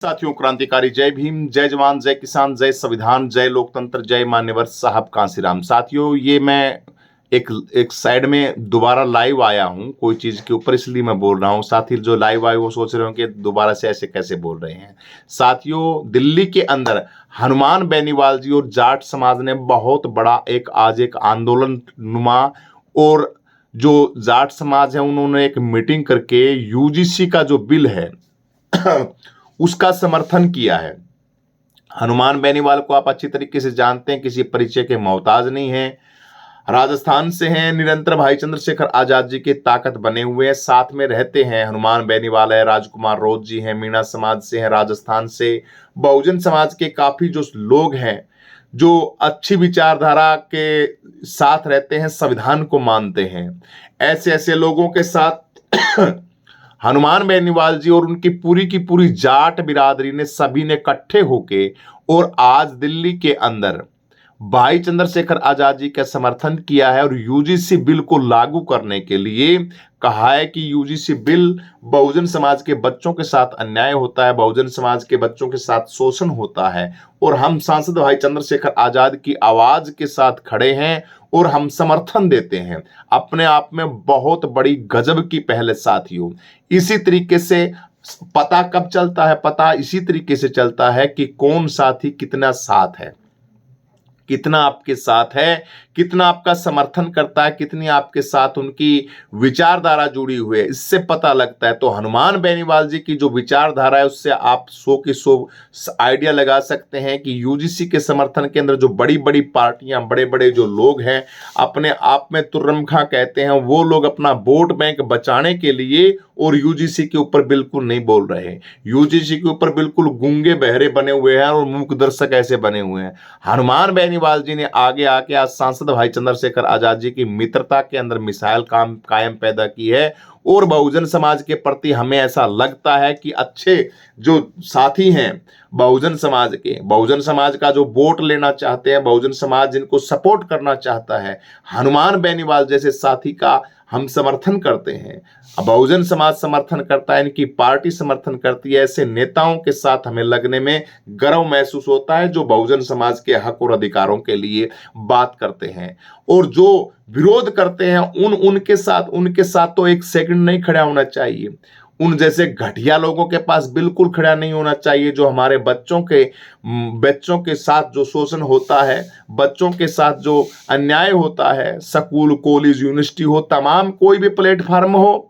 साथियों, क्रांतिकारी जय भीम, जय जवान, जय किसान, जय संविधान, जय लोकतंत्र, जय मान्यवर साहब कांसीराम। साथियों, ये मैं एक एक साइड में दोबारा लाइव आया हूँ कोई चीज के ऊपर, इसलिए मैं बोल रहा हूँ। साथी जो लाइव आए वो सोच रहे हो कि दोबारा से ऐसे कैसे बोल रहे हैं। साथियों, दिल्ली के अंदर हनुमान बेनीवाल जी और जाट समाज ने बहुत बड़ा आज एक आंदोलन नुमा, और जो जाट समाज है उन्होंने एक मीटिंग करके यूजीसी का जो बिल है उसका समर्थन किया है। हनुमान बेनीवाल को आप अच्छी तरीके से जानते हैं, किसी परिचय के मोहताज नहीं है। राजस्थान से हैं, निरंतर भाई चंद्रशेखर आजाद जी के ताकत बने हुए हैं, साथ में रहते हैं। हनुमान बेनीवाल है, राजकुमार रोज जी हैं, मीणा समाज से हैं, राजस्थान से। बहुजन समाज के काफी जो लोग हैं जो अच्छी विचारधारा के साथ रहते हैं, संविधान को मानते हैं, ऐसे ऐसे लोगों के साथ हनुमान बेनीवाल जी और उनकी की पूरी जाट बिरादरी ने सभी ने इकट्ठे होके और आज दिल्ली के अंदर भाई चंद्रशेखर आजाद जी का समर्थन किया है और यूजीसी बिल को लागू करने के लिए कहा है कि यूजीसी बिल बहुजन समाज के बच्चों के साथ अन्याय होता है, बहुजन समाज के बच्चों के साथ शोषण होता है, और हम सांसद भाई चंद्रशेखर आजाद की आवाज के साथ खड़े हैं और हम समर्थन देते हैं। अपने आप में बहुत बड़ी गजब की पहल है साथियों। इसी तरीके से पता कब चलता है? पता इसी तरीके से चलता है कि कौन साथी कितना साथ है, कितना आपके साथ है, कितना आपका समर्थन करता है, कितनी आपके साथ उनकी विचारधारा जुड़ी हुई है, इससे पता लगता है। तो हनुमान बेनीवाल जी की जो विचारधारा है उससे आप 100 की 100 आइडिया लगा सकते हैं कि यूजीसी के समर्थन के अंदर जो बड़ी बड़ी पार्टियां, बड़े बड़े जो लोग हैं, अपने आप में तुर्रमखा कहते हैं, वो लोग अपना वोट बैंक बचाने के लिए और यूजीसी के ऊपर बिल्कुल नहीं बोल रहे। यूजीसी के ऊपर बिल्कुल गूंगे बहरे बने हुए हैं और मूक दर्शक ऐसे बने हुए हैं। हनुमान बेनीवाल जी ने आगे आके आज सांसद भाई चंद्रशेखर आजाद जी की मित्रता के अंदर मिसाइल कायम पैदा की है, और बहुजन समाज के प्रति हमें ऐसा लगता है कि अच्छे जो साथी हैं बहुजन समाज के, बहुजन समाज का जो वोट लेना चाहते हैं, बहुजन समाज जिनको सपोर्ट करना चाहता है, हनुमान बेनीवाल जैसे साथी का हम समर्थन करते हैं। बहुजन समाज समर्थन करता है, इनकी पार्टी समर्थन करती है। ऐसे नेताओं के साथ हमें लगने में गर्व महसूस होता है जो बहुजन समाज के हक और अधिकारों के लिए बात करते हैं, और जो विरोध करते हैं उनके साथ तो एक सेकंड नहीं खड़ा होना चाहिए। उन जैसे घटिया लोगों के पास बिल्कुल खड़ा नहीं होना चाहिए। जो हमारे बच्चों के साथ जो शोषण होता है, बच्चों के साथ जो अन्याय होता है, स्कूल, कॉलेज, यूनिवर्सिटी हो, तमाम कोई भी प्लेटफार्म हो,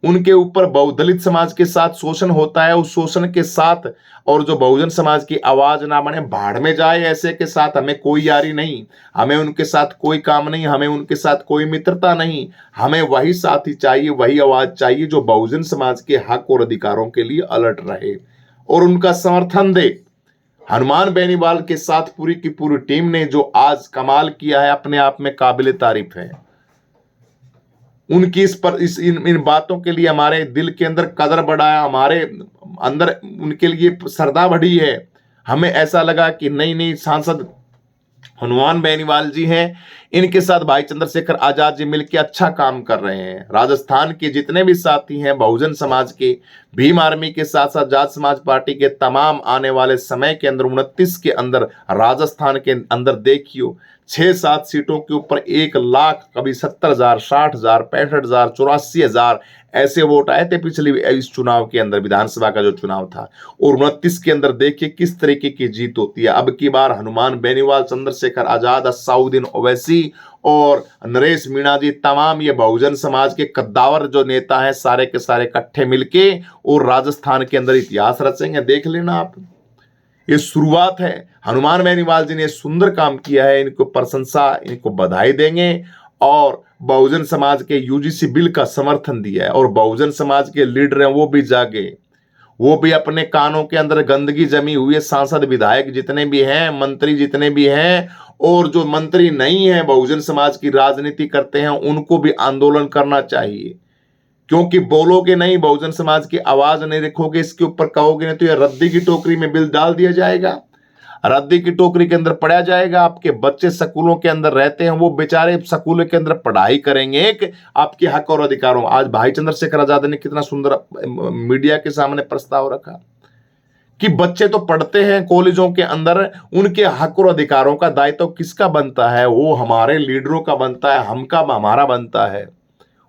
उनके ऊपर बहुदलित समाज के साथ शोषण होता है। उस शोषण के साथ और जो बहुजन समाज की आवाज ना बने, भाड़ में जाए, ऐसे के साथ हमें कोई यारी नहीं, हमें उनके साथ कोई काम नहीं, हमें उनके साथ कोई मित्रता नहीं। हमें वही साथी चाहिए, वही आवाज चाहिए जो बहुजन समाज के हक और अधिकारों के लिए अलर्ट रहे और उनका समर्थन दे। हनुमान बेनीवाल के साथ पूरी की पूरी टीम ने जो आज कमाल किया है, अपने आप में काबिले तारीफ है। उनकी इन बातों के लिए हमारे दिल के अंदर कदर बढ़ा है, हमारे अंदर उनके लिए श्रद्धा बढ़ी है। हमें ऐसा लगा कि नहीं, सांसद हनुमान बेनीवाल जी हैं, इनके साथ भाई चंद्रशेखर आजाद जी मिलकर अच्छा काम कर रहे हैं। राजस्थान के जितने भी साथी हैं बहुजन समाज के, भीम आर्मी के साथ साथ जाट समाज पार्टी के, तमाम आने वाले समय के अंदर 29 के अंदर राजस्थान के अंदर देखियो 6-7 सीटों के ऊपर 1 लाख, कभी 70,000, 60,000, 65,000, 84,000 ऐसे वोट आए थे पिछले इस चुनाव के अंदर, विधानसभा का जो चुनाव था। और 29 के अंदर देखिए किस तरीके की जीत होती है। अब की बार हनुमान बेनीवाल, चंद्रशेखर आजाद, असाउद्दीन ओवैसी और नरेश मीणा जी, तमाम ये बहुजन समाज के कद्दावर जो नेता हैं, सारे के सारे इकट्ठे मिलके और राजस्थान के अंदर इतिहास रचेंगे। देख लेना आप, ये शुरुआत है। हनुमान बेनीवाल जी ने सुंदर काम किया है, इनको प्रशंसा, इनको बधाई देंगे। और बहुजन समाज के यूजीसी बिल का समर्थन दिया है, और बहुजन समाज के लीडर हैं वो भी जागे, वो भी अपने कानों के अंदर गंदगी जमी हुई है। सांसद, विधायक जितने भी हैं, मंत्री जितने भी हैं, और जो मंत्री नहीं है बहुजन समाज की राजनीति करते हैं, उनको भी आंदोलन करना चाहिए। क्योंकि बोलोगे नहीं, बहुजन समाज की आवाज नहीं रखोगे, इसके ऊपर कहोगे नहीं, तो यह रद्दी की टोकरी में बिल डाल दिया जाएगा, रद्दी की टोकरी के अंदर पड़ा जाएगा। आपके बच्चे स्कूलों के अंदर रहते हैं, वो बेचारे स्कूलों के अंदर पढ़ाई करेंगे एक आपके हक और अधिकारों। आज भाई चंद्रशेखर आजाद ने कितना सुंदर मीडिया के सामने प्रस्ताव रखा कि बच्चे तो पढ़ते हैं कॉलेजों के अंदर, उनके हक और अधिकारों का दायित्व किसका बनता है? वो हमारे लीडरों का बनता है, हमारा बनता है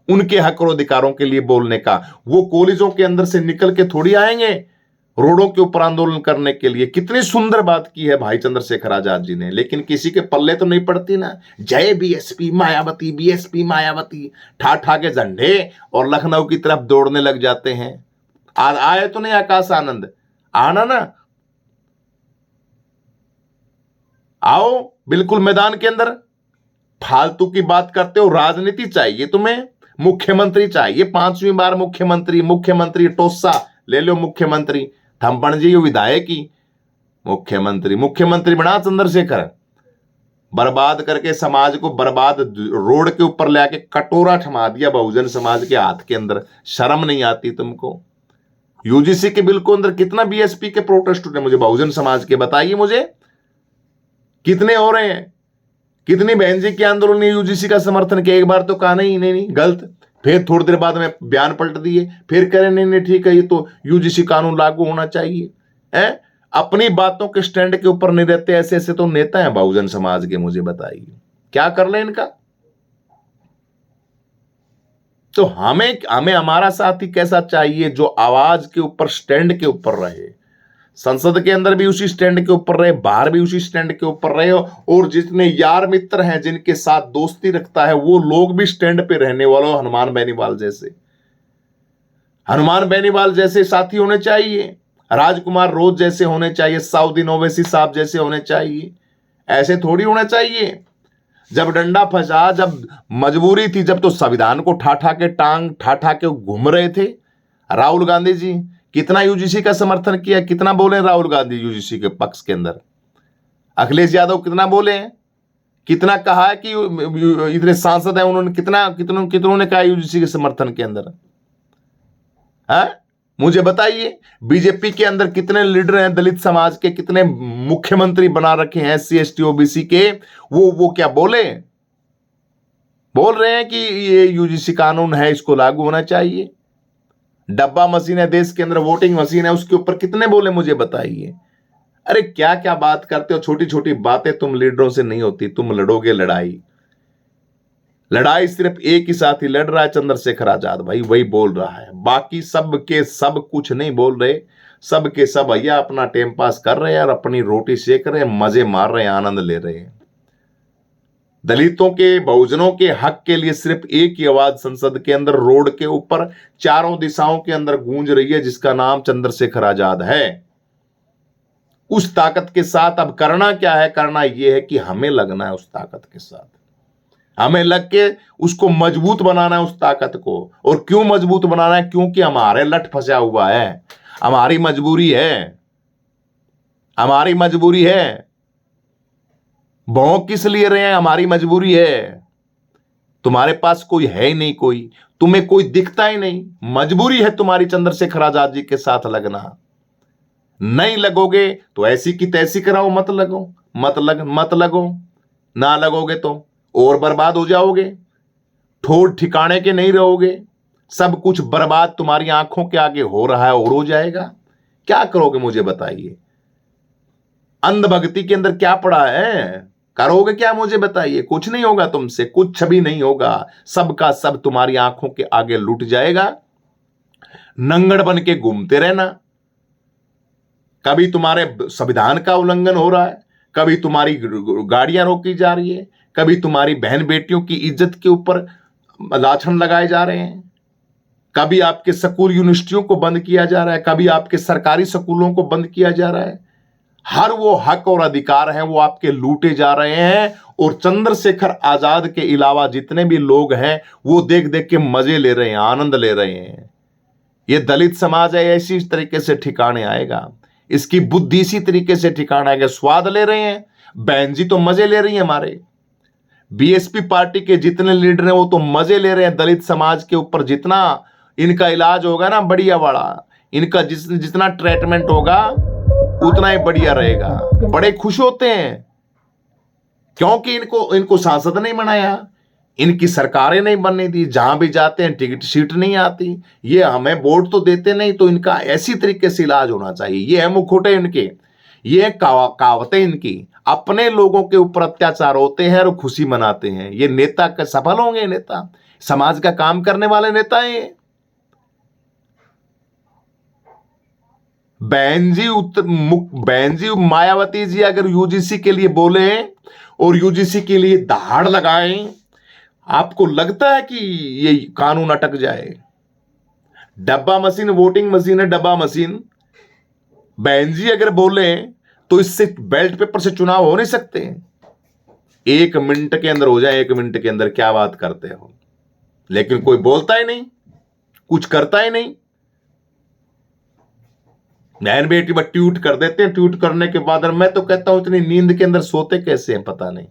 उनके हक और अधिकारों के लिए बोलने का। वो कॉलेजों के अंदर से निकल के थोड़ी आएंगे रोडों के ऊपर आंदोलन करने के लिए। कितनी सुंदर बात की है भाई चंद्रशेखर आजाद जी ने, लेकिन किसी के पल्ले तो नहीं पड़ती ना। जय बीएसपी मायावती, बीएसपी मायावती ठा ठा के झंडे और लखनऊ की तरफ दौड़ने लग जाते हैं। आए तो नहीं आकाश आनंद, आना ना, आओ बिल्कुल मैदान के अंदर। फालतू की बात करते हो। राजनीति चाहिए तुम्हें, मुख्यमंत्री चाहिए, 5वीं बार मुख्यमंत्री टोसा ले लो मुख्यमंत्री। थम्पण जी विधायक की मुख्यमंत्री बना चंद्रशेखर। बर्बाद करके समाज को बर्बाद रोड के ऊपर लाके कटोरा थमा दिया बहुजन समाज के हाथ के अंदर। शर्म नहीं आती तुमको? यूजीसी के बिल को अंदर कितना बीएसपी के प्रोटेस्ट हुए मुझे बहुजन समाज के बताइए मुझे, कितने हो रहे हैं? कितनी बहन जी के आंदोलन ने यूजीसी का समर्थन किया? एक बार तो कहा नहीं गलत, फिर थोड़ी देर बाद में बयान पलट दिए, फिर करें नहीं ठीक है ये तो यूजीसी कानून लागू होना चाहिए है। अपनी बातों के स्टैंड के ऊपर नहीं रहते। ऐसे ऐसे तो नेता हैं बहुजन समाज के, मुझे बताइए क्या कर ले इनका। तो हमें हमारा साथी कैसा चाहिए? जो आवाज के ऊपर स्टैंड के ऊपर रहे, संसद के अंदर भी उसी स्टैंड के ऊपर रहे, बाहर भी उसी स्टैंड के ऊपर रहे, और जितने यार मित्र हैं जिनके साथ दोस्ती रखता है वो लोग भी स्टैंड पे रहने वालों। हनुमान बेनीवाल जैसे साथी होने चाहिए, राजकुमार रोज जैसे होने चाहिए, साउदीन ओवैसी साहब जैसे होने चाहिए। ऐसे थोड़ी होना चाहिए। जब डंडा फंसा, जब मजबूरी थी, जब तो संविधान को टांग ठा के घूम रहे थे। राहुल गांधी जी कितना यूजीसी का समर्थन किया, कितना बोले राहुल गांधी यूजीसी के पक्ष के अंदर? अखिलेश यादव कितना बोले हैं, कितना कहा है कि इतने सांसद हैं उन्होंने कितनों ने कहा यूजीसी के समर्थन के अंदर है? मुझे बताइए। बीजेपी के अंदर कितने लीडर हैं दलित समाज के, कितने मुख्यमंत्री बना रखे हैं SC ST OBC के? वो क्या बोल रहे हैं कि ये यूजीसी कानून है, इसको लागू होना चाहिए। डब्बा मशीन है देश के अंदर, वोटिंग मशीन है, उसके ऊपर कितने बोले मुझे बताइए। अरे क्या क्या बात करते हो? छोटी छोटी बातें तुम लीडरों से नहीं होती। तुम लड़ोगे लड़ाई सिर्फ एक ही साथी लड़ रहा है, चंद्रशेखर आजाद भाई, वही बोल रहा है। बाकी सब के सब कुछ नहीं बोल रहे। सब के सब भैया अपना टाइम पास कर रहे हैं और अपनी रोटी सेक रहे हैं, मजे मार रहे हैं, आनंद ले रहे हैं। दलितों के, बहुजनों के हक के लिए सिर्फ एक ही आवाज संसद के अंदर, रोड के ऊपर, चारों दिशाओं के अंदर गूंज रही है, जिसका नाम चंद्रशेखर आजाद है। उस ताकत के साथ अब करना क्या है? करना यह है कि हमें लगना है उस ताकत के साथ, हमें लग के उसको मजबूत बनाना है उस ताकत को। और क्यों मजबूत बनाना है? क्योंकि हमारे लठ फंसा हुआ है, हमारी मजबूरी है। भौंक किस लिए रहे हैं? हमारी मजबूरी है। तुम्हारे पास कोई है ही नहीं, तुम्हें कोई दिखता ही नहीं। मजबूरी है तुम्हारी चंद्रशेखर आजाद जी के साथ लगना। नहीं लगोगे तो ऐसी की तैसी कराओ, मत लगो। ना लगोगे तो और बर्बाद हो जाओगे, ठोर ठिकाने के नहीं रहोगे। सब कुछ बर्बाद तुम्हारी आंखों के आगे हो रहा है और हो जाएगा। क्या करोगे मुझे बताइए? अंधभक्ति के अंदर क्या पड़ा है? करोगे क्या मुझे बताइए? कुछ नहीं होगा तुमसे, कुछ भी नहीं होगा। सबका सब तुम्हारी आंखों के आगे लुट जाएगा। नंगड़ बन के घूमते रहना। कभी तुम्हारे संविधान का उल्लंघन हो रहा है, कभी तुम्हारी गाड़ियां रोकी जा रही है, कभी तुम्हारी बहन बेटियों की इज्जत के ऊपर लाछन लगाए जा रहे हैं, कभी आपके स्कूल यूनिवर्सिटियों को बंद किया जा रहा है, कभी आपके सरकारी स्कूलों को बंद किया जा रहा है। हर वो हक और अधिकार हैं वो आपके लूटे जा रहे हैं। और चंद्रशेखर आजाद के अलावा जितने भी लोग हैं वो देख देख के मजे ले रहे हैं, आनंद ले रहे हैं। ये दलित समाज है, ऐसी तरीके से ठिकाने आएगा, इसकी बुद्धि इसी तरीके से ठिकाना आएगा। स्वाद ले रहे हैं, बहन जी तो मजे ले रही है। हमारे बीएसपी पार्टी के जितने लीडर हैं वो तो मजे ले रहे हैं दलित समाज के ऊपर। जितना इनका इलाज होगा ना बढ़िया वाला, इनका जितना ट्रीटमेंट होगा उतना ही बढ़िया रहेगा। बड़े खुश होते हैं क्योंकि इनको सांसद नहीं बनाया, इनकी सरकारें नहीं बनने दी, जहां भी जाते हैं टिकट सीट नहीं आती। ये हमें वोट तो देते नहीं, तो इनका ऐसी तरीके से इलाज होना चाहिए। ये है मुखौटे इनके, ये कहावतें इनकी। अपने लोगों के ऊपर अत्याचार होते हैं और खुशी मनाते हैं। ये नेता का सफल होंगे? नेता समाज का काम करने वाले नेता हैं ये? बहन जी मायावती जी अगर यूजीसी के लिए बोले और यूजीसी के लिए दहाड़ लगाएं, आपको लगता है कि ये कानून अटक जाए? डब्बा मशीन वोटिंग मशीन है, डब्बा मशीन। बहन जी अगर बोले तो इससे बैलेट पेपर से चुनाव हो नहीं सकते। 1 मिनट के अंदर हो जाए, 1 मिनट के अंदर, क्या बात करते हो? लेकिन कोई बोलता ही नहीं, कुछ करता ही नहीं। बहन बेटी बस ट्वीट कर देते हैं, ट्वीट करने के बाद मैं तो कहता हूं इतनी नींद के अंदर सोते कैसे हैं पता नहीं।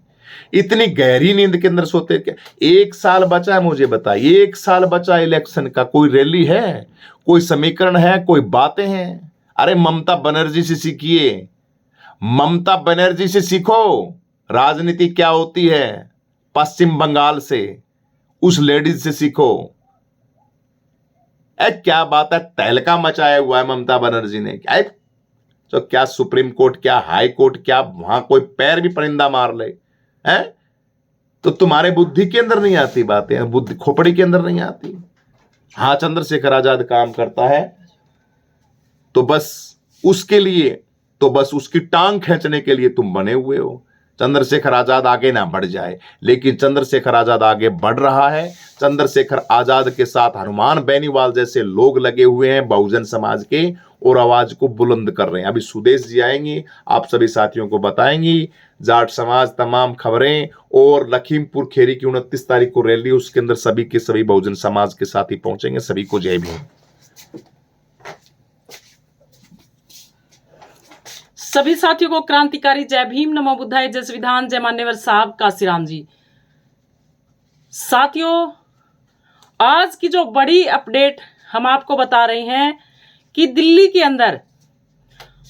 इतनी गहरी नींद के अंदर सोते क्या? 1 साल बचा है, मुझे बताइए, 1 साल बचा इलेक्शन का। कोई रैली है, कोई समीकरण है, कोई बातें हैं? अरे ममता बनर्जी से सीखिए, ममता बनर्जी से सीखो राजनीति क्या होती है। पश्चिम बंगाल से उस लेडीज से सीखो। क्या बात है, तहलका मचाया हुआ है ममता बनर्जी ने। क्या तो क्या सुप्रीम कोर्ट, क्या हाई कोर्ट, क्या वहां कोई पैर भी परिंदा मार ले है? तो तुम्हारे बुद्धि के अंदर नहीं आती बातें, बुद्धि खोपड़ी के अंदर नहीं आती। हाँ, चंद्रशेखर आजाद काम करता है तो बस उसके लिए, तो बस उसकी टांग खींचने के लिए तुम बने हुए हो। चंद्रशेखर आजाद आगे ना बढ़ जाए, लेकिन चंद्रशेखर आजाद आगे बढ़ रहा है। चंद्रशेखर आजाद के साथ हनुमान बेनीवाल जैसे लोग लगे हुए हैं बहुजन समाज के, और आवाज को बुलंद कर रहे हैं। अभी सुदेश जी आएंगे, आप सभी साथियों को बताएंगी जाट समाज तमाम खबरें। और लखीमपुर खेरी की 29 तारीख को रैली, उसके अंदर सभी के सभी बहुजन समाज के साथी पहुंचेंगे। सभी को जय भीम। सभी साथियों को क्रांतिकारी जय भीम, नमो बुद्धाय, जय संविधान, जय मान्यवर साहब काशीराम जी। साथियों, आज की जो बड़ी अपडेट हम आपको बता रहे हैं कि दिल्ली के अंदर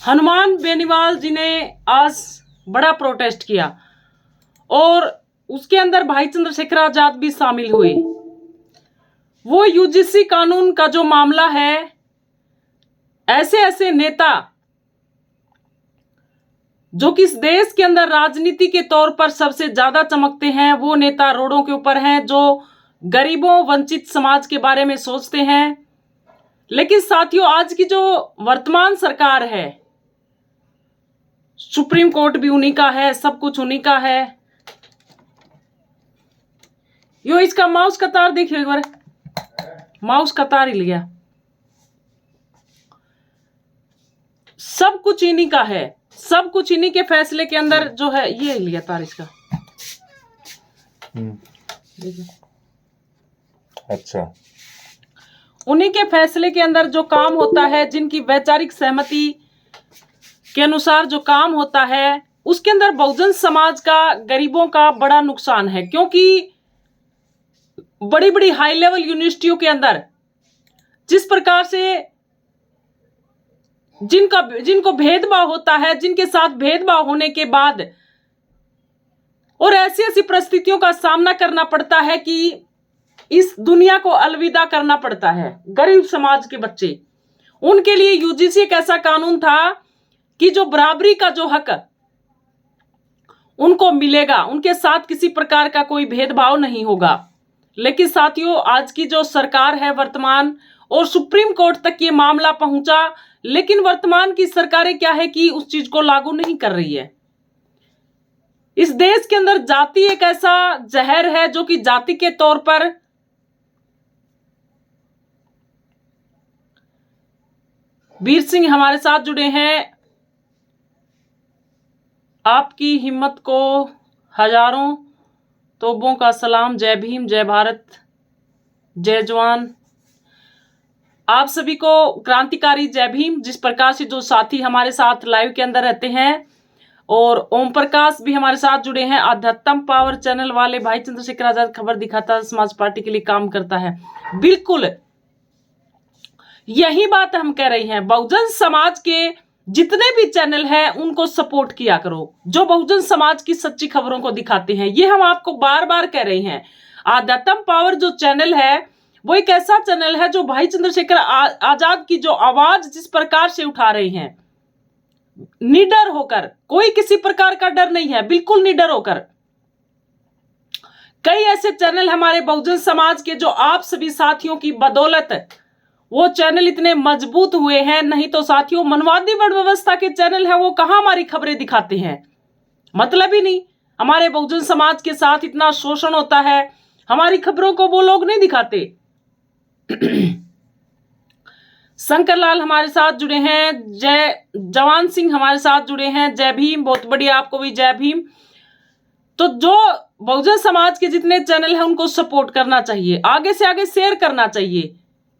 हनुमान बेनीवाल जी ने आज बड़ा प्रोटेस्ट किया और उसके अंदर भाई चंद्रशेखर आजाद भी शामिल हुए। वो यूजीसी कानून का जो मामला है, ऐसे ऐसे नेता जो कि इस देश के अंदर राजनीति के तौर पर सबसे ज्यादा चमकते हैं, वो नेता रोडों के ऊपर हैं, जो गरीबों वंचित समाज के बारे में सोचते हैं। लेकिन साथियों, आज की जो वर्तमान सरकार है, सुप्रीम कोर्ट भी उन्हीं का है, सब कुछ उन्हीं का है। यो इसका माउस का तार देखिए एक बार, माउस का तार ही लिया, सब कुछ इन्हीं का है, सब कुछ इन्हीं के फैसले के अंदर जो है। ये लिया तार इसका, अच्छा, उन्हीं के फैसले के अंदर जो काम होता है, जिनकी वैचारिक सहमति के अनुसार जो काम होता है, उसके अंदर बहुजन समाज का, गरीबों का बड़ा नुकसान है। क्योंकि बड़ी बड़ी हाई लेवल यूनिवर्सिटियों के अंदर जिस प्रकार से जिनको भेदभाव होता है, जिनके साथ भेदभाव होने के बाद और ऐसी ऐसी परिस्थितियों का सामना करना पड़ता है कि इस दुनिया को अलविदा करना पड़ता है। गरीब समाज के बच्चे, उनके लिए यूजीसी एक ऐसा कानून था कि जो बराबरी का जो हक उनको मिलेगा, उनके साथ किसी प्रकार का कोई भेदभाव नहीं होगा। लेकिन साथियों, आज की जो सरकार है वर्तमान, और सुप्रीम कोर्ट तक ये मामला पहुंचा, लेकिन वर्तमान की सरकारें क्या है कि उस चीज को लागू नहीं कर रही है। इस देश के अंदर जाति एक ऐसा जहर है जो कि जाति के तौर पर वीर सिंह हमारे साथ जुड़े हैं। आपकी हिम्मत को हजारों तोपों का सलाम। जय भीम, जय भारत, जय जवान। आप सभी को क्रांतिकारी जय भीम। जिस प्रकार से जो साथी हमारे साथ लाइव के अंदर रहते हैं, और ओम प्रकाश भी हमारे साथ जुड़े हैं, आध्यात्म पावर चैनल वाले भाई चंद्रशेखर आजाद खबर दिखाता समाज पार्टी के लिए काम करता है। बिल्कुल यही बात हम कह रहे हैं, बहुजन समाज के जितने भी चैनल हैं उनको सपोर्ट किया करो, जो बहुजन समाज की सच्ची खबरों को दिखाते हैं। ये हम आपको बार बार कह रहे हैं। आध्यात्म पावर जो चैनल है वो एक ऐसा चैनल है जो भाई चंद्रशेखर आजाद की जो आवाज जिस प्रकार से उठा रहे हैं, निडर होकर, कोई किसी प्रकार का डर नहीं है, बिल्कुल निडर होकर। कई ऐसे चैनल हमारे बहुजन समाज के जो आप सभी साथियों की बदौलत वो चैनल इतने मजबूत हुए हैं, नहीं तो साथियों मनवादी वर्ण व्यवस्था के चैनल है वो कहां हमारी खबरें दिखाते हैं, मतलब ही नहीं। हमारे बहुजन समाज के साथ इतना शोषण होता है, हमारी खबरों को वो लोग नहीं दिखाते। शंकर लाल हमारे साथ जुड़े हैं, जय जवान सिंह हमारे साथ जुड़े हैं, जय भीम, बहुत बढ़िया, आपको भी जय भीम। तो जो बहुजन समाज के जितने चैनल हैं उनको सपोर्ट करना चाहिए, आगे से आगे शेयर करना चाहिए,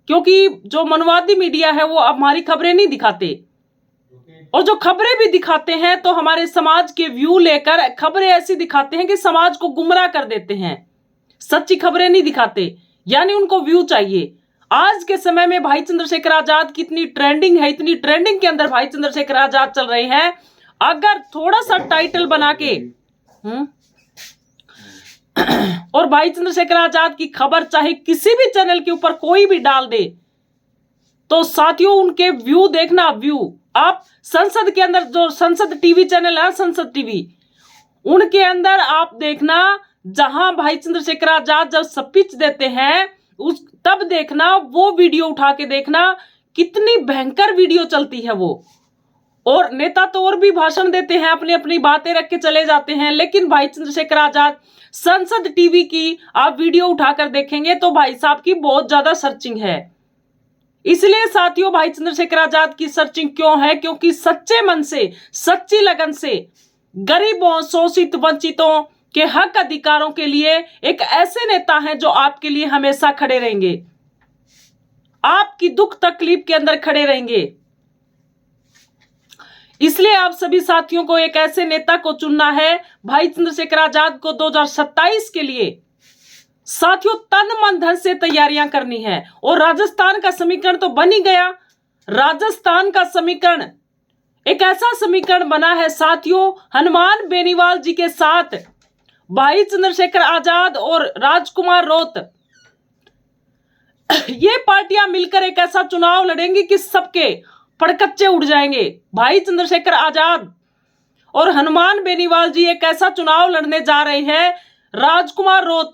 क्योंकि जो मनवादी मीडिया है वो हमारी खबरें नहीं दिखाते, और जो खबरें भी दिखाते हैं तो हमारे समाज के व्यू लेकर खबरें ऐसी दिखाते हैं कि समाज को गुमराह कर देते हैं, सच्ची खबरें नहीं दिखाते, यानी उनको व्यू चाहिए। आज के समय में भाई चंद्रशेखर आजाद की इतनी ट्रेंडिंग है, इतनी ट्रेंडिंग के अंदर भाई चंद्रशेखर आजाद चल रहे हैं, अगर थोड़ा सा टाइटल बना के और भाई चंद्रशेखर आजाद की खबर चाहे किसी भी चैनल के ऊपर कोई भी डाल दे, तो साथियों उनके व्यू देखना, व्यू आप संसद के अंदर जो संसद टीवी चैनल है, संसद टीवी, उनके अंदर आप देखना, जहां भाई चंद्रशेखर आजाद जब स्पीच देते हैं उस तब देखना, वो वीडियो उठा के देखना, कितनी भयंकर वीडियो चलती है वो। और नेता तो और भी भाषण देते हैं, अपनी अपनी बातें रख के चले जाते हैं, लेकिन भाई चंद्रशेखर आजाद संसद टीवी की आप वीडियो उठाकर देखेंगे तो भाई साहब की बहुत ज्यादा सर्चिंग है। इसलिए साथियों भाई चंद्रशेखर आजाद की सर्चिंग क्यों है? क्योंकि सच्चे मन से, सच्ची लगन से गरीबों, शोषित, वंचितों के हक अधिकारों के लिए एक ऐसे नेता हैं जो आपके लिए हमेशा खड़े रहेंगे, आपकी दुख तकलीफ के अंदर खड़े रहेंगे। इसलिए आप सभी साथियों को एक ऐसे नेता को चुनना है, भाई चंद्रशेखर आजाद को 2027 के लिए साथियों तन मन धन से तैयारियां करनी है। और राजस्थान का समीकरण तो बन ही गया, राजस्थान का समीकरण एक ऐसा समीकरण बना है साथियों, हनुमान बेनीवाल जी के साथ भाई चंद्रशेखर आजाद और राजकुमार रोत, ये पार्टियां मिलकर एक ऐसा चुनाव लड़ेंगी कि सबके फड़कच्चे उड़ जाएंगे। भाई चंद्रशेखर आजाद और हनुमान बेनीवाल जी एक ऐसा चुनाव लड़ने जा रहे हैं, राजकुमार रोत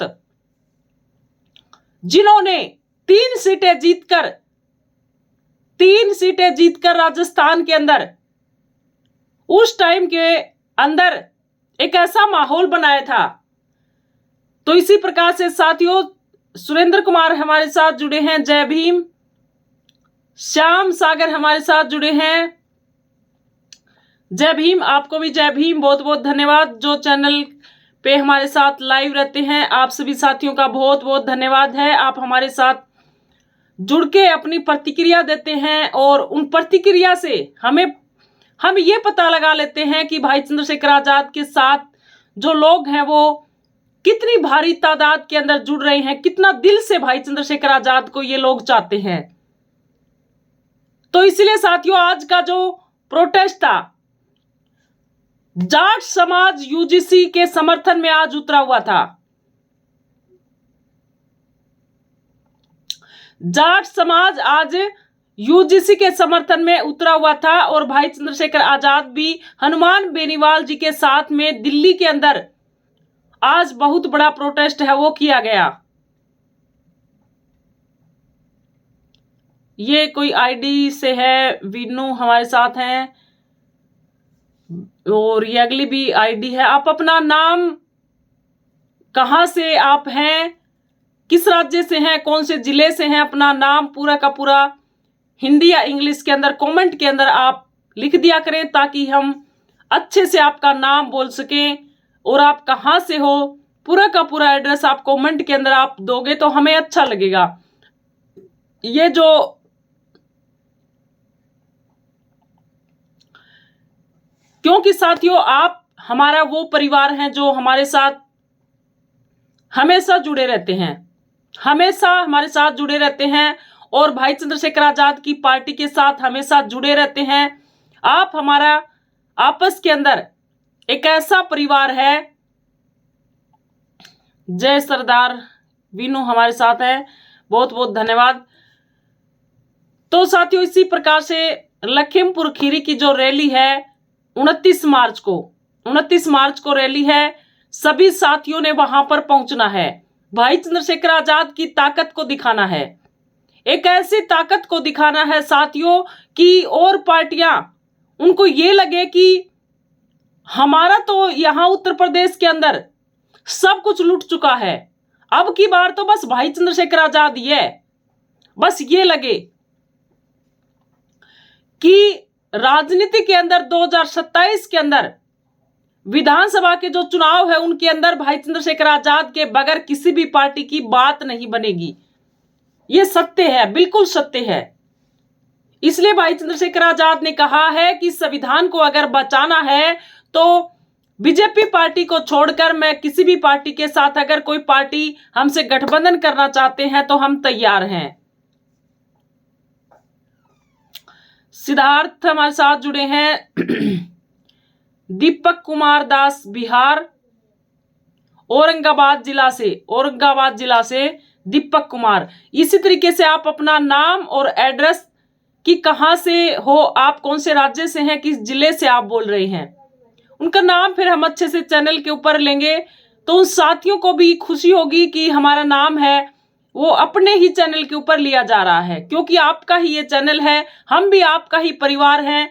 जिन्होंने 3 सीटें जीतकर राजस्थान के अंदर उस टाइम के अंदर एक ऐसा माहौल बनाया था। तो इसी प्रकार से साथियों सुरेंद्र कुमार हमारे साथ जुड़े हैं, जय भीम। श्याम सागर हमारे साथ जुड़े हैं, जय भीम, आपको भी जय भीम, बहुत बहुत धन्यवाद। जो चैनल पे हमारे साथ लाइव रहते हैं आप सभी साथियों का बहुत बहुत धन्यवाद है। आप हमारे साथ जुड़ के अपनी प्रतिक्रिया देते हैं और उन प्रतिक्रिया से हम ये पता लगा लेते हैं कि भाई चंद्रशेखर आजाद के साथ जो लोग हैं वो कितनी भारी तादाद के अंदर जुड़ रहे हैं, कितना दिल से भाई चंद्रशेखर आजाद को ये लोग चाहते हैं। तो इसलिए साथियों आज का जो प्रोटेस्ट था, जाट समाज यूजीसी के समर्थन में आज उतरा हुआ था। जाट समाज आज यूजीसी के समर्थन में उतरा हुआ था और भाई चंद्रशेखर आजाद भी हनुमान बेनीवाल जी के साथ में दिल्ली के अंदर आज बहुत बड़ा प्रोटेस्ट है वो किया गया। ये कोई आईडी से है, वीनू हमारे साथ हैं और ये अगली भी आईडी है। आप अपना नाम, कहां से आप हैं, किस राज्य से हैं, कौन से जिले से हैं, अपना नाम पूरा का पूरा हिंदी या इंग्लिश के अंदर कमेंट के अंदर आप लिख दिया करें ताकि हम अच्छे से आपका नाम बोल सकें और आप कहां से हो, पूरा का पूरा एड्रेस आप कमेंट के अंदर आप दोगे तो हमें अच्छा लगेगा। ये जो क्योंकि साथियों आप हमारा वो परिवार हैं जो हमारे साथ हमेशा जुड़े रहते हैं, हमेशा हमारे साथ जुड़े रहते हैं और भाई चंद्रशेखर आजाद की पार्टी के साथ हमेशा जुड़े रहते हैं। आप हमारा आपस के अंदर एक ऐसा परिवार है। जय सरदार वीनू हमारे साथ है, बहुत बहुत धन्यवाद। तो साथियों, इसी प्रकार से लखीमपुर खीरी की जो रैली है 29 मार्च को रैली है। सभी साथियों ने वहां पर पहुंचना है। भाई चंद्रशेखर आजाद की ताकत को दिखाना है, एक ऐसी ताकत को दिखाना है साथियों कि और पार्टियां उनको ये लगे कि हमारा तो यहां उत्तर प्रदेश के अंदर सब कुछ लूट चुका है, अब की बार तो बस भाई चंद्रशेखर आजाद ही है। बस ये लगे कि राजनीति के अंदर 2027 के अंदर विधानसभा के जो चुनाव है उनके अंदर भाई चंद्रशेखर आजाद के बगैर किसी भी पार्टी की बात नहीं बनेगी। ये सत्य है, बिल्कुल सत्य है। इसलिए भाई चंद्रशेखर आजाद ने कहा है कि संविधान को अगर बचाना है तो बीजेपी पार्टी को छोड़कर मैं किसी भी पार्टी के साथ, अगर कोई पार्टी हमसे गठबंधन करना चाहते हैं तो हम तैयार हैं। सिद्धार्थ हमारे साथ जुड़े हैं। दीपक कुमार दास बिहार, औरंगाबाद जिला से दीपक कुमार। इसी तरीके से आप अपना नाम और एड्रेस कि कहां से हो आप, कौन से राज्य से हैं, किस जिले से आप बोल रहे हैं, उनका नाम फिर हम अच्छे से चैनल के ऊपर लेंगे तो उन साथियों को भी खुशी होगी कि हमारा नाम है वो अपने ही चैनल के ऊपर लिया जा रहा है, क्योंकि आपका ही ये चैनल है, हम भी आपका ही परिवार हैं,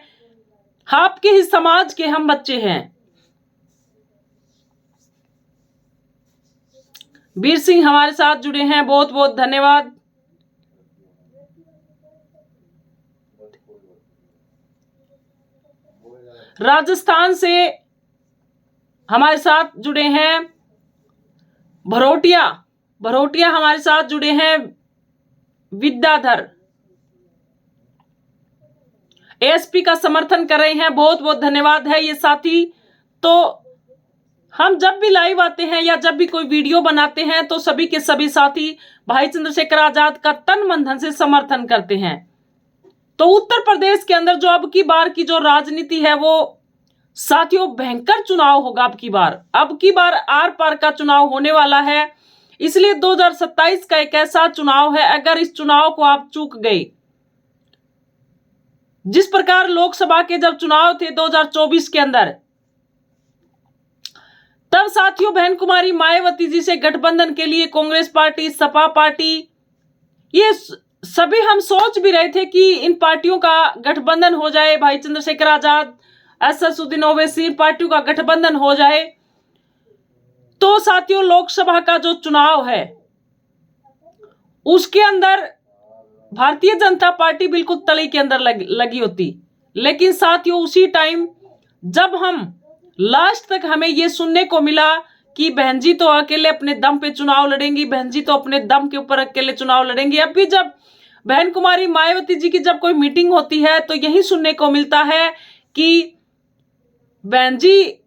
आपके ही समाज के हम बच्चे हैं। वीर सिंह हमारे साथ जुड़े हैं, बहुत बहुत धन्यवाद। राजस्थान से हमारे साथ जुड़े हैं भरोटिया हमारे साथ जुड़े हैं विद्याधर, एएसपी का समर्थन कर रहे हैं, बहुत बहुत धन्यवाद है ये साथी। तो हम जब भी लाइव आते हैं या जब भी कोई वीडियो बनाते हैं तो सभी के सभी साथी भाई चंद्रशेखर आजाद का तन मन धन से समर्थन करते हैं। तो उत्तर प्रदेश के अंदर जो अब की बार की जो राजनीति है वो साथियों भयंकर चुनाव होगा। अब की बार आर पार का चुनाव होने वाला है। इसलिए 2027 का एक ऐसा चुनाव है, अगर इस चुनाव को आप चूक गए, जिस प्रकार लोकसभा के जब चुनाव थे 2024 के अंदर, तब साथियों बहन कुमारी मायावती जी से गठबंधन के लिए कांग्रेस पार्टी, सपा पार्टी, ये सभी हम सोच भी रहे थे कि इन पार्टियों का गठबंधन हो जाए, भाई चंद्रशेखर आजाद, असदुद्दीन ओवैसी पार्टियों का गठबंधन हो जाए। तो साथियों लोकसभा का जो चुनाव है उसके अंदर भारतीय जनता पार्टी बिल्कुल तली के अंदर लगी होती, लेकिन साथियों उसी टाइम जब हम लास्ट तक हमें यह सुनने को मिला कि बहन जी तो अकेले अपने दम पे चुनाव लड़ेंगी, बहन जी तो अपने दम के ऊपर अकेले चुनाव लड़ेंगी। अभी जब बहन कुमारी मायावती जी की जब कोई मीटिंग होती है तो यही सुनने को मिलता है कि बहन जी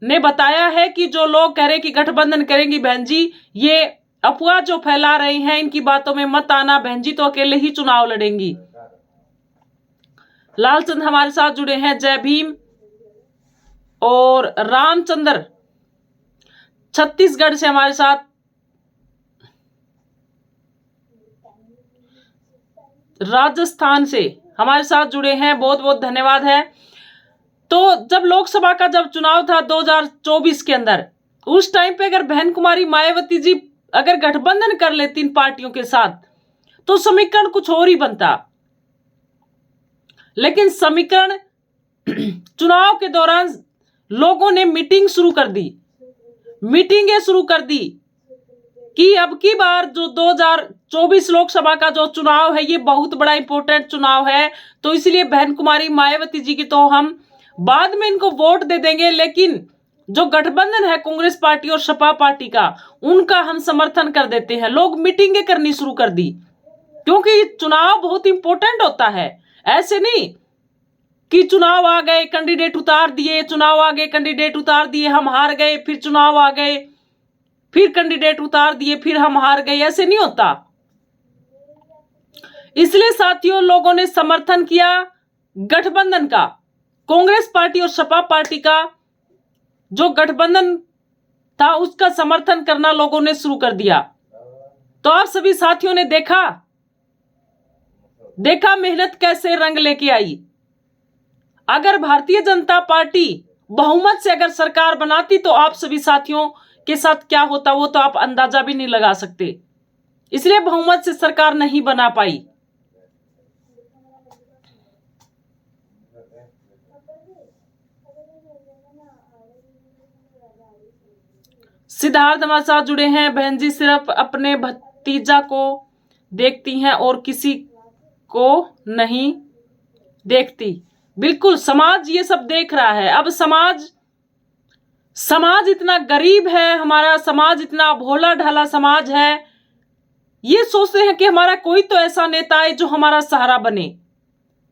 ने बताया है कि जो लोग कह रहे कि गठबंधन करेंगी बहन जी, ये अफवाह जो फैला रहे हैं इनकी बातों में मत आना, बहन जी तो अकेले ही चुनाव लड़ेंगी। लालचंद हमारे साथ जुड़े हैं, जय भीम। और रामचंद्र छत्तीसगढ़ से हमारे साथ, राजस्थान से हमारे साथ जुड़े हैं, बहुत बहुत धन्यवाद है। तो जब लोकसभा का जब चुनाव था 2024 के अंदर, उस टाइम पे अगर बहन कुमारी मायावती जी अगर गठबंधन कर लेती इन पार्टियों के साथ तो समीकरण कुछ और ही बनता। लेकिन समीकरण चुनाव के दौरान लोगों ने मीटिंगें शुरू कर दी कि अब की बार जो 2024 लोकसभा का जो चुनाव है ये बहुत बड़ा इंपॉर्टेंट चुनाव है, तो इसलिए बहन कुमारी मायावती जी की तो हम बाद में इनको वोट दे देंगे, लेकिन जो गठबंधन है कांग्रेस पार्टी और सपा पार्टी का, उनका हम समर्थन कर देते हैं। लोग मीटिंगें करनी शुरू कर दी, क्योंकि चुनाव बहुत इंपॉर्टेंट होता है। ऐसे नहीं कि चुनाव आ गए कैंडिडेट उतार दिए, चुनाव आ गए कैंडिडेट उतार दिए, हम हार गए, फिर चुनाव आ गए फिर कैंडिडेट उतार दिए, फिर हम हार गए, ऐसे नहीं होता। इसलिए साथियों लोगों ने समर्थन किया गठबंधन का, कांग्रेस पार्टी और सपा पार्टी का जो गठबंधन था उसका समर्थन करना लोगों ने शुरू कर दिया। तो आप सभी साथियों ने देखा मेहनत कैसे रंग लेके आई। अगर भारतीय जनता पार्टी बहुमत से अगर सरकार बनाती तो आप सभी साथियों के साथ क्या होता वो तो आप अंदाजा भी नहीं लगा सकते। इसलिए बहुमत से सरकार नहीं बना पाई। सिद्धार्थ हमारे साथ जुड़े हैं। बहन जी सिर्फ अपने भतीजा को देखती हैं और किसी को नहीं देखती। बिल्कुल, समाज ये सब देख रहा है। अब समाज इतना गरीब है, हमारा समाज इतना भोला ढाला समाज है, ये सोचते हैं कि हमारा कोई तो ऐसा नेता है जो हमारा सहारा बने।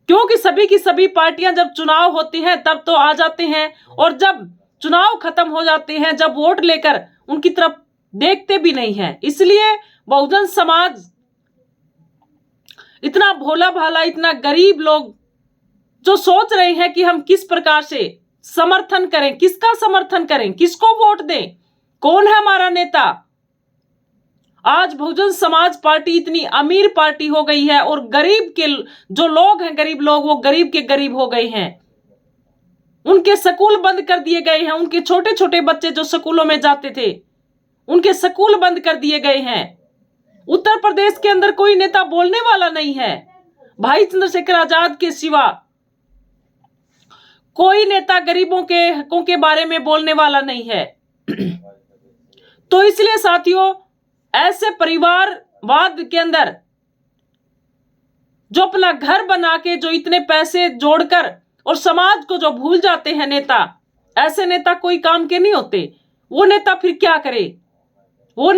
क्योंकि सभी की सभी पार्टियां जब चुनाव होती हैं तब तो आ जाते हैं, और जब चुनाव खत्म हो जाते हैं, जब वोट लेकर उनकी तरफ देखते भी नहीं हैं। इसलिए बहुजन समाज इतना भोला भाला, इतना गरीब लोग जो सोच रहे हैं कि हम किस प्रकार से समर्थन करें, किसका समर्थन करें, किसको वोट दें, कौन है हमारा नेता। आज बहुजन समाज पार्टी इतनी अमीर पार्टी हो गई है और गरीब के जो लोग हैं, गरीब लोग, वो गरीब के गरीब हो गए हैं। उनके स्कूल बंद कर दिए गए हैं। उनके छोटे छोटे बच्चे जो स्कूलों में जाते थे उनके स्कूल बंद कर दिए गए हैं। उत्तर प्रदेश के अंदर कोई नेता बोलने वाला नहीं है। भाई चंद्रशेखर आजाद के सिवा कोई नेता गरीबों के हकों के बारे में बोलने वाला नहीं है। तो इसलिए साथियों, ऐसे परिवारवाद के अंदर जो अपना घर बना के जो इतने पैसे जोड़कर और समाज को जो भूल जाते हैं नेता, ऐसे नेता कोई काम के नहीं होते। वो नेता फिर क्या करे? वो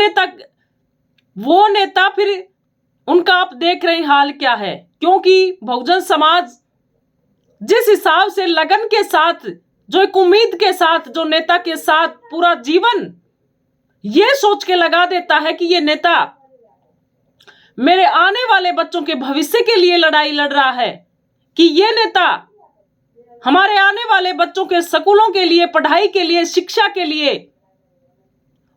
नेता फिर उनका आप देख रहे हैं हाल क्या है। क्योंकि बहुजन समाज जिस हिसाब से लगन के साथ, जो एक उम्मीद के साथ, जो नेता के साथ पूरा जीवन ये सोच के लगा देता है कि ये नेता मेरे आने वाले बच्चों के भविष्य के लिए लड़ाई लड़ रहा है, कि ये नेता हमारे आने वाले बच्चों के स्कूलों के लिए, पढ़ाई के लिए, शिक्षा के लिए,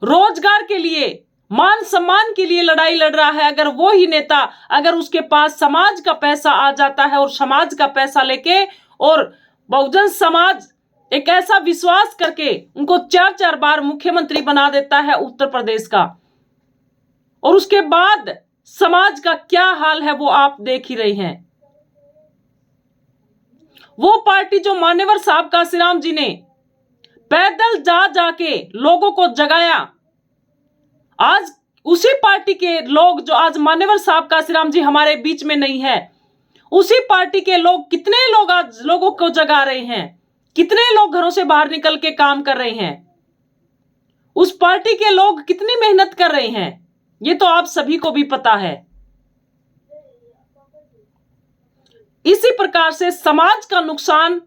रोजगार के लिए, मान सम्मान के लिए लड़ाई लड़ रहा है। अगर वो ही नेता, अगर उसके पास समाज का पैसा आ जाता है और समाज का पैसा लेके और बहुजन समाज एक ऐसा विश्वास करके उनको 4-4 बार मुख्यमंत्री बना देता है उत्तर प्रदेश का, और उसके बाद समाज का क्या हाल है वो आप देख ही रहे हैं। वो पार्टी जो मान्यवर साहब कांसीराम जी ने पैदल जा जाके लोगों को जगाया, आज उसी पार्टी के लोग जो आज मान्यवर साहब कांसीराम जी हमारे बीच में नहीं है, उसी पार्टी के लोग, कितने लोग आज लोगों को जगा रहे हैं, कितने लोग घरों से बाहर निकल के काम कर रहे हैं, उस पार्टी के लोग कितनी मेहनत कर रहे हैं, ये तो आप सभी को भी पता है। इसी प्रकार से समाज का नुकसान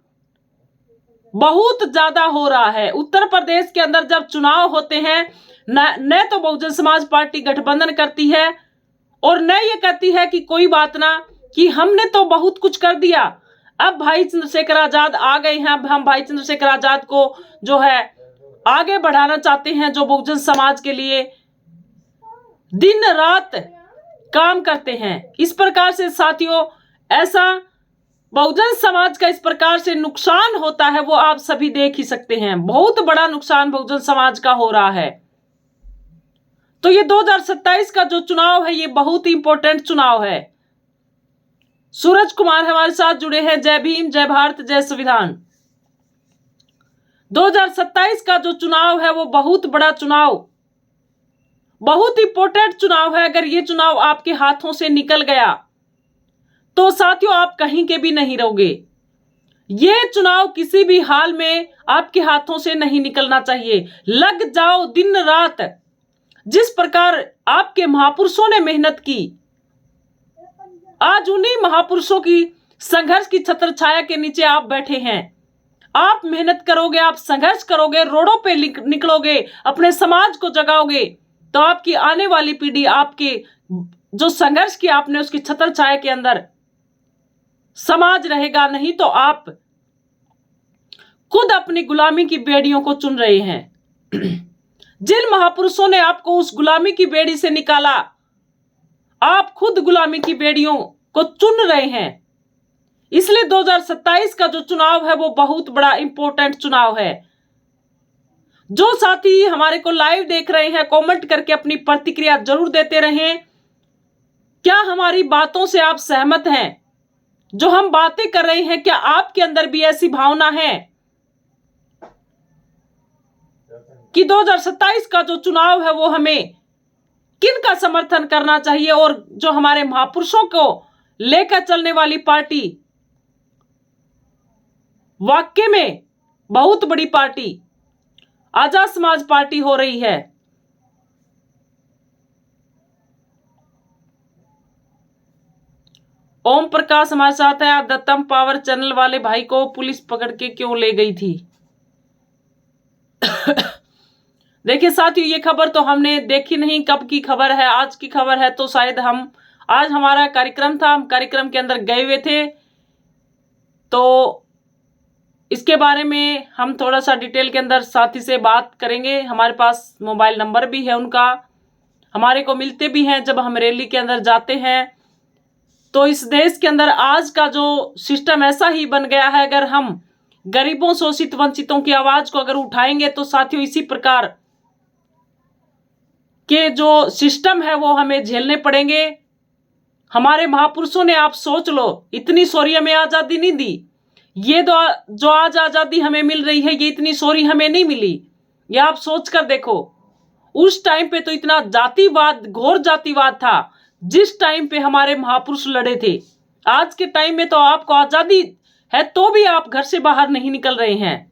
बहुत ज्यादा हो रहा है। उत्तर प्रदेश के अंदर जब चुनाव होते हैं, न तो बहुजन समाज पार्टी गठबंधन करती है और न ये कहती है कि कोई बात ना, कि हमने तो बहुत कुछ कर दिया, अब भाई चंद्रशेखर आजाद आ गए हैं, अब हम भाई चंद्रशेखर आजाद को जो है आगे बढ़ाना चाहते हैं, जो बहुजन समाज के लिए दिन रात काम करते हैं। इस प्रकार से साथियों, ऐसा बहुजन समाज का इस प्रकार से नुकसान होता है वो आप सभी देख ही सकते हैं। बहुत बड़ा नुकसान बहुजन समाज का हो रहा है। तो ये 2027 का जो चुनाव है ये बहुत इंपॉर्टेंट चुनाव है। सूरज कुमार हमारे साथ जुड़े हैं। जय भीम, जय भारत, जय संविधान। 2027 का जो चुनाव है वो बहुत बड़ा चुनाव, बहुत इंपॉर्टेंट चुनाव है। अगर ये चुनाव आपके हाथों से निकल गया तो साथियों आप कहीं के भी नहीं रहोगे। ये चुनाव किसी भी हाल में आपके हाथों से नहीं निकलना चाहिए। लग जाओ दिन रात। जिस प्रकार आपके महापुरुषों ने मेहनत की, आज उन्हीं महापुरुषों की संघर्ष की छत्र छाया के नीचे आप बैठे हैं। आप मेहनत करोगे, आप संघर्ष करोगे, रोडों पे निकलोगे, अपने समाज को जगाओगे, तो आपकी आने वाली पीढ़ी आपके जो संघर्ष किया आपने उसकी छत्र छाया के अंदर समाज रहेगा। नहीं तो आप खुद अपनी गुलामी की बेड़ियों को चुन रहे हैं। जिन महापुरुषों ने आपको उस गुलामी की बेड़ी से निकाला, आप खुद गुलामी की बेड़ियों को चुन रहे हैं। इसलिए 2027 का जो चुनाव है वो बहुत बड़ा इंपॉर्टेंट चुनाव है। जो साथी हमारे को लाइव देख रहे हैं, कमेंट करके अपनी प्रतिक्रिया जरूर देते रहें। क्या हमारी बातों से आप सहमत हैं? जो हम बातें कर रहे हैं, क्या आपके अंदर भी ऐसी भावना है कि 2027 का जो चुनाव है वो हमें किन का समर्थन करना चाहिए, और जो हमारे महापुरुषों को लेकर चलने वाली पार्टी वाकई में बहुत बड़ी पार्टी आजाद समाज पार्टी हो रही है। ओम प्रकाश हमारे साथ है। दत्तम पावर चैनल वाले भाई को पुलिस पकड़ के क्यों ले गई थी? देखिए साथियों, ये खबर तो हमने देखी नहीं, कब की खबर है, आज की खबर है। तो शायद आज हमारा कार्यक्रम था, हम कार्यक्रम के अंदर गए हुए थे, तो इसके बारे में हम थोड़ा सा डिटेल के अंदर साथी से बात करेंगे। हमारे पास मोबाइल नंबर भी है उनका, हमारे को मिलते भी हैं जब हम रैली के अंदर जाते हैं। तो इस देश के अंदर आज का जो सिस्टम ऐसा ही बन गया है, अगर हम गरीबों, शोषित, वंचितों की आवाज को अगर उठाएंगे तो साथियों इसी प्रकार के जो सिस्टम है वो हमें झेलने पड़ेंगे। हमारे महापुरुषों ने, आप सोच लो, इतनी सॉरी हमें आजादी नहीं दी। ये जो आज आजादी हमें मिल रही है, ये इतनी सॉरी हमें नहीं मिली। ये आप सोच कर देखो, उस टाइम पे तो इतना जातिवाद, घोर जातिवाद था जिस टाइम पे हमारे महापुरुष लड़े थे। आज के टाइम में तो आपको आजादी है तो भी आप घर से बाहर नहीं निकल रहे हैं।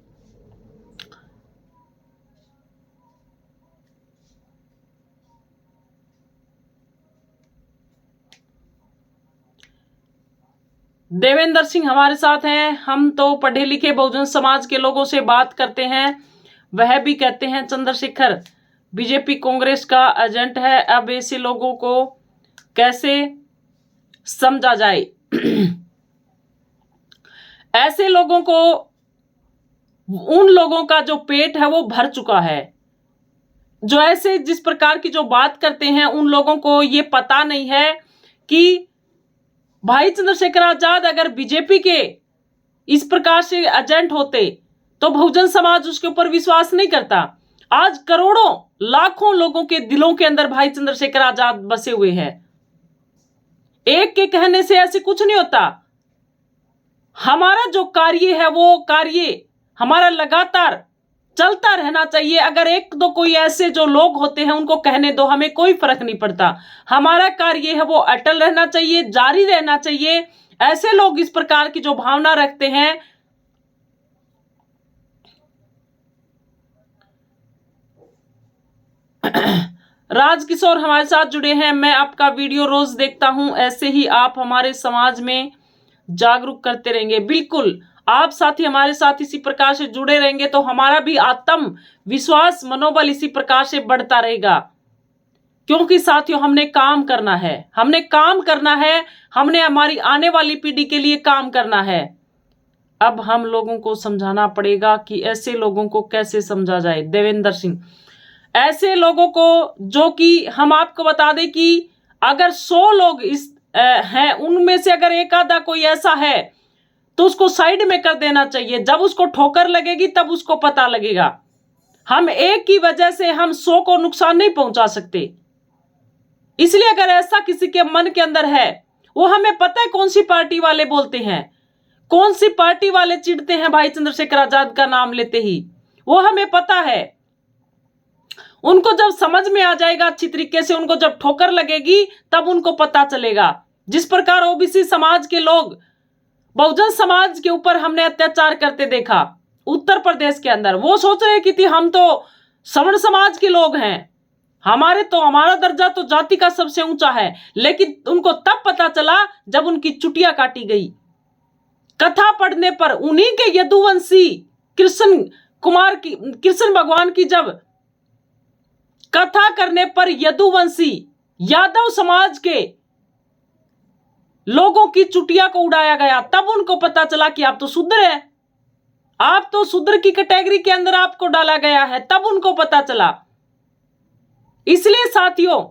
देवेंद्र सिंह हमारे साथ हैं। हम तो पढ़े लिखे बहुजन समाज के लोगों से बात करते हैं, वह भी कहते हैं चंद्रशेखर बीजेपी कांग्रेस का एजेंट है। अब ऐसे लोगों को कैसे समझा जाए? ऐसे लोगों को, उन लोगों का जो पेट है वो भर चुका है। जो ऐसे जिस प्रकार की जो बात करते हैं, उन लोगों को ये पता नहीं है कि भाई चंद्रशेखर आजाद अगर बीजेपी के इस प्रकार से एजेंट होते तो बहुजन समाज उसके ऊपर विश्वास नहीं करता। आज करोड़ों, लाखों लोगों के दिलों के अंदर भाई चंद्रशेखर आजाद बसे हुए हैं। एक के कहने से ऐसे कुछ नहीं होता। हमारा जो कार्य है वो कार्य हमारा लगातार चलता रहना चाहिए। अगर एक दो कोई ऐसे जो लोग होते हैं उनको कहने दो, हमें कोई फर्क नहीं पड़ता। हमारा कार्य है वो अटल रहना चाहिए, जारी रहना चाहिए। ऐसे लोग इस प्रकार की जो भावना रखते हैं, राजकिशोर हमारे साथ जुड़े हैं। मैं आपका वीडियो रोज देखता हूं, ऐसे ही आप हमारे समाज में जागरूक करते रहेंगे। बिल्कुल, आप साथी हमारे साथ इसी प्रकार से जुड़े रहेंगे तो हमारा भी आत्म विश्वास, मनोबल इसी प्रकार से बढ़ता रहेगा। क्योंकि साथियों हमने काम करना है, हमने हमारी आने वाली पीढ़ी के लिए काम करना है। अब हम लोगों को समझाना पड़ेगा कि ऐसे लोगों को कैसे समझा जाए। देवेंद्र सिंह, ऐसे लोगों को जो कि हम आपको बता दें कि अगर 100 लोग इस हैं, उनमें से अगर एक आधा कोई ऐसा है तो उसको साइड में कर देना चाहिए। जब उसको ठोकर लगेगी तब उसको पता लगेगा। हम एक की वजह से हम 100 को नुकसान नहीं पहुंचा सकते। इसलिए अगर ऐसा किसी के मन के अंदर है, वो हमें पता है कौन सी पार्टी वाले बोलते हैं, कौन सी पार्टी वाले चिढ़ते हैं भाई चंद्रशेखर आजाद का नाम लेते ही, वो हमें पता है। उनको जब समझ में आ जाएगा अच्छी तरीके से, उनको जब ठोकर लगेगी तब उनको पता चलेगा। जिस प्रकार ओबीसी समाज के लोग बहुजन समाज के ऊपर हमने अत्याचार करते देखा उत्तर प्रदेश के अंदर, वो सोच रहे कि हम तो सवर्ण समाज के लोग हैं, हमारा दर्जा तो जाति का सबसे ऊंचा है। लेकिन उनको तब पता चला जब उनकी चुटिया काटी गई। कथा पढ़ने पर उन्हीं के यदुवंशी कृष्ण भगवान की जब कथा करने पर यदुवंशी यादव समाज के लोगों की चुटिया को उड़ाया गया, तब उनको पता चला कि आप तो शूद्र है, आप तो शूद्र की कैटेगरी के अंदर आपको डाला गया है, तब उनको पता चला। इसलिए साथियों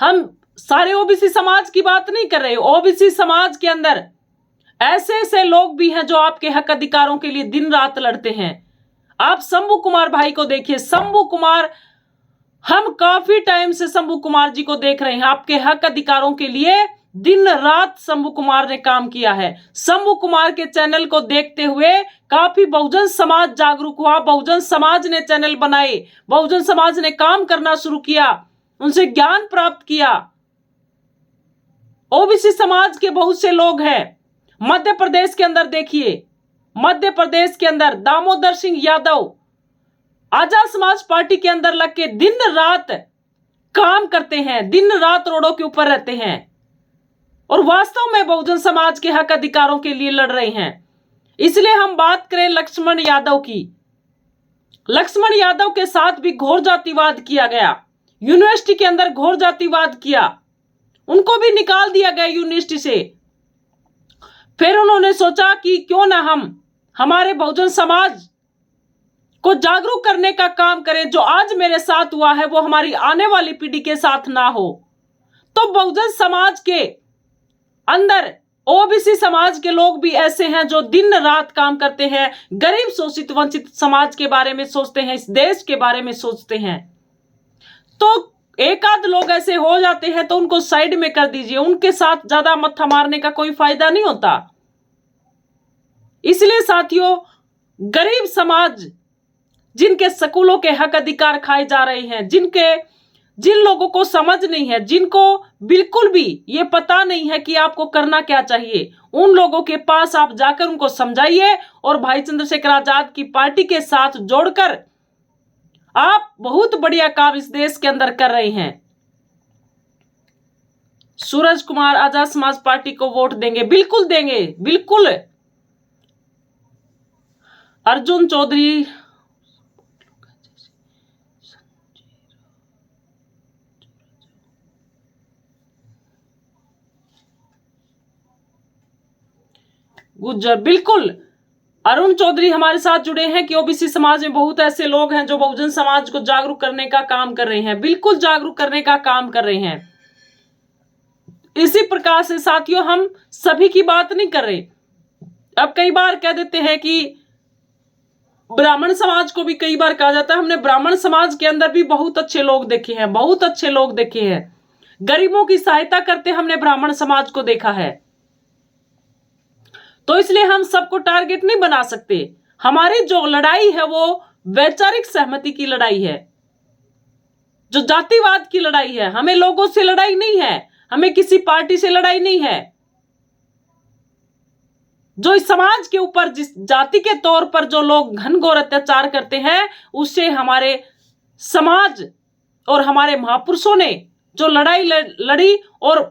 हम सारे ओबीसी समाज की बात नहीं कर रहे। ओबीसी समाज के अंदर ऐसे ऐसे लोग भी हैं जो आपके हक अधिकारों के लिए दिन रात लड़ते हैं। आप शंभू कुमार भाई को देखिए। शंभू कुमार, हम काफी टाइम से शंभू कुमार जी को देख रहे हैं। आपके हक अधिकारों के लिए दिन रात शंभू कुमार ने काम किया है। शंभू कुमार के चैनल को देखते हुए काफी बहुजन समाज जागरूक हुआ। बहुजन समाज ने चैनल बनाए, बहुजन समाज ने काम करना शुरू किया, उनसे ज्ञान प्राप्त किया। ओबीसी समाज के बहुत से लोग हैं। मध्य प्रदेश के अंदर देखिए, मध्य प्रदेश के अंदर दामोदर सिंह यादव आजाद समाज पार्टी के अंदर लग के दिन रात काम करते हैं, दिन रात रोडों के ऊपर रहते हैं और वास्तव में बहुजन समाज के हक अधिकारों के लिए लड़ रहे हैं। इसलिए हम बात करें लक्ष्मण यादव की। लक्ष्मण यादव के साथ भी घोर जातिवाद किया गया, यूनिवर्सिटी के अंदर घोर जातिवाद किया, उनको भी निकाल दिया गया यूनिवर्सिटी से। फिर उन्होंने सोचा कि क्यों ना हम हमारे बहुजन समाज को जागरूक करने का काम करें। जो आज मेरे साथ हुआ है वो हमारी आने वाली पीढ़ी के साथ ना हो। तो बहुजन समाज के अंदर ओबीसी समाज के लोग भी ऐसे हैं जो दिन रात काम करते हैं, गरीब शोषित वंचित समाज के बारे में सोचते हैं, इस देश के बारे में सोचते हैं। तो एक आध लोग ऐसे हो जाते हैं तो उनको साइड में कर दीजिए, उनके साथ ज्यादा मत्था मारने का कोई फायदा नहीं होता। इसलिए साथियों, गरीब समाज जिनके स्कूलों के हक अधिकार खाए जा रहे हैं, जिन लोगों को समझ नहीं है, जिनको बिल्कुल भी ये पता नहीं है कि आपको करना क्या चाहिए, उन लोगों के पास आप जाकर उनको समझाइए और भाई चंद्रशेखर आजाद की पार्टी के साथ जोड़कर आप बहुत बढ़िया काम इस देश के अंदर कर रहे हैं। सूरज कुमार आजाद समाज पार्टी को वोट देंगे? बिल्कुल देंगे, बिल्कुल। अर्जुन चौधरी, गुज्जर, बिल्कुल। अरुण चौधरी हमारे साथ जुड़े हैं कि ओबीसी समाज में बहुत ऐसे लोग हैं जो बहुजन समाज को जागरूक करने का काम कर रहे हैं। बिल्कुल जागरूक करने का काम कर रहे हैं। इसी प्रकार से साथियों, हम सभी की बात नहीं कर रहे। अब कई बार कह देते हैं कि ब्राह्मण समाज को भी कई बार कहा जाता है। हमने ब्राह्मण समाज के अंदर भी बहुत अच्छे लोग देखे हैं, बहुत अच्छे लोग देखे हैं। गरीबों की सहायता करते हमने ब्राह्मण समाज को देखा है। तो इसलिए हम सबको टारगेट नहीं बना सकते। हमारी जो लड़ाई है वो वैचारिक सहमति की लड़ाई है, जो जातिवाद की लड़ाई है। हमें लोगों से लड़ाई नहीं है, हमें किसी पार्टी से लड़ाई नहीं है। जो इस समाज के ऊपर जिस जाति के तौर पर जो लोग घनघोर अत्याचार करते हैं, उससे हमारे समाज और हमारे महापुरुषों ने जो लड़ाई लड़ी और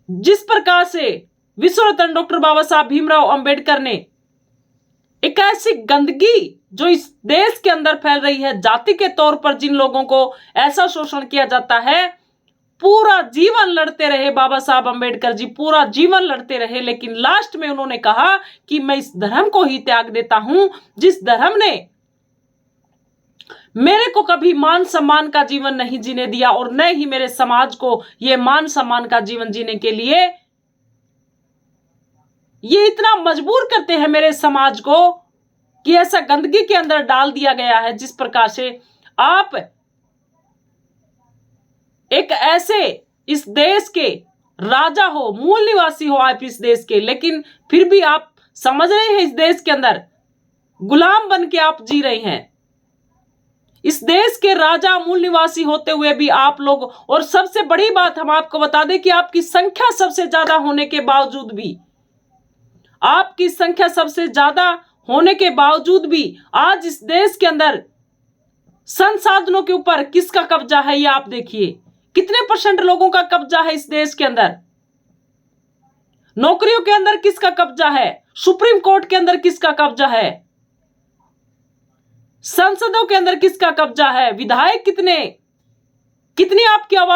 जिस प्रकार से विश्व रत्न डॉक्टर बाबा साहब भीमराव अंबेडकर ने एक ऐसी गंदगी जो इस देश के अंदर फैल रही है, जाति के तौर पर जिन लोगों को ऐसा शोषण किया जाता है, पूरा जीवन लड़ते रहे बाबा साहब अंबेडकर जी, पूरा जीवन लड़ते रहे। लेकिन लास्ट में उन्होंने कहा कि मैं इस धर्म को ही त्याग देता हूं जिस धर्म ने मेरे को कभी मान सम्मान का जीवन नहीं जीने दिया और न ही मेरे समाज को यह मान सम्मान का जीवन जीने के लिए ये इतना मजबूर करते हैं मेरे समाज को कि ऐसा गंदगी के अंदर डाल दिया गया है। जिस प्रकार से आप एक ऐसे इस देश के राजा हो, मूल निवासी हो आप इस देश के, लेकिन फिर भी आप समझ रहे हैं इस देश के अंदर गुलाम बन के आप जी रहे हैं। इस देश के राजा मूल निवासी होते हुए भी आप लोग, और सबसे बड़ी बात हम आपको बता दें कि आपकी संख्या सबसे ज्यादा होने के बावजूद भी, आपकी संख्या सबसे ज्यादा होने के बावजूद भी आज इस देश के अंदर संसाधनों के ऊपर किसका कब्जा है ये आप देखिए। कितने % लोगों का कब्जा है इस देश के अंदर? नौकरियों के अंदर किसका कब्जा है? सुप्रीम कोर्ट के अंदर किसका कब्जा है? संसदों के अंदर किसका कब्जा है? विधायक कितनी आपकी आवाज